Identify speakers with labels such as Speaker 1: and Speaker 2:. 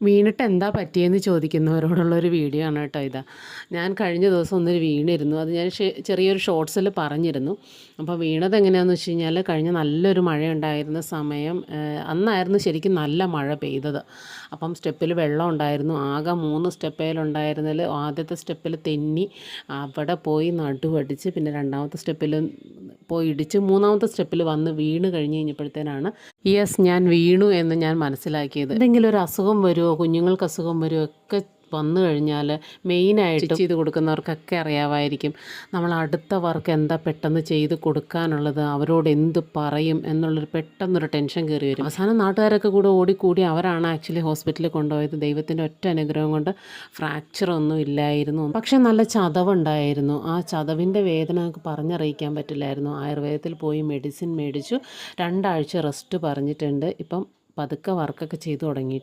Speaker 1: വീണിട്ട് എന്താ പറ്റിയെന്ന് ചോദിക്കുന്നവരോടുള്ളൊരു വീഡിയോ ആണ് കേട്ടോ ഇത്. ഞാൻ കഴിഞ്ഞ ദിവസം ഒന്നൊരു വീണിരുന്നു. അത് ഞാൻ ചെറിയൊരു ഷോർട്സിൽ പറഞ്ഞിരുന്നു. അപ്പോൾ വീണത് എങ്ങനെയാണെന്ന് വെച്ച് കഴിഞ്ഞാൽ കഴിഞ്ഞ നല്ലൊരു മഴയുണ്ടായിരുന്ന സമയം അന്നായിരുന്നു ശരിക്കും നല്ല മഴ പെയ്തത്. അപ്പം സ്റ്റെപ്പിൽ വെള്ളം ഉണ്ടായിരുന്നു. ആകെ 3 സ്റ്റെപ്പേലുണ്ടായിരുന്നതിൽ ആദ്യത്തെ സ്റ്റെപ്പിൽ തെന്നി അവിടെ പോയി നടുവടിച്ച്, പിന്നെ രണ്ടാമത്തെ സ്റ്റെപ്പിൽ പോയി ഇടിച്ച്, മൂന്നാമത്തെ സ്റ്റെപ്പിൽ വന്ന് വീണ് കഴിഞ്ഞ് കഴിഞ്ഞപ്പോഴത്തേനാണ് ഞാൻ വീണു എന്ന് ഞാൻ മനസ്സിലാക്കിയത്. എന്തെങ്കിലും ഒരു അസുഖം വരുമോ, കുഞ്ഞുങ്ങൾക്ക് അസുഖം വരുമോ ഒക്കെ വന്നു കഴിഞ്ഞാൽ മെയിനായിട്ട് ചെയ്ത് കൊടുക്കുന്നവർക്കൊക്കെ അറിയാമായിരിക്കും നമ്മൾ അടുത്ത വർക്ക് എന്താ പെട്ടെന്ന് ചെയ്ത് കൊടുക്കാനുള്ളത്, അവരോട് എന്ത് പറയും എന്നുള്ളൊരു പെട്ടെന്നൊരു ടെൻഷൻ കയറി വരും. അവസാനം നാട്ടുകാരൊക്കെ കൂടെ ഓടിക്കൂടി അവരാണ് ആക്ച്വലി ഹോസ്പിറ്റലിൽ കൊണ്ടുപോയത്. ദൈവത്തിൻ്റെ ഒറ്റ അനുഗ്രഹം കൊണ്ട് ഫ്രാക്ചറൊന്നും ഇല്ലായിരുന്നു. പക്ഷെ നല്ല ചതവുണ്ടായിരുന്നു. ആ ചതവിൻ്റെ വേദന നമുക്ക് പറഞ്ഞറിയിക്കാൻ പറ്റില്ലായിരുന്നു. ആയുർവേദത്തിൽ പോയി മെഡിസിൻ മേടിച്ചു. 2 ആഴ്ച റെസ്റ്റ് പറഞ്ഞിട്ടുണ്ട്. ഇപ്പം പതുക്കെ വർക്കൊക്കെ ചെയ്തു തുടങ്ങി.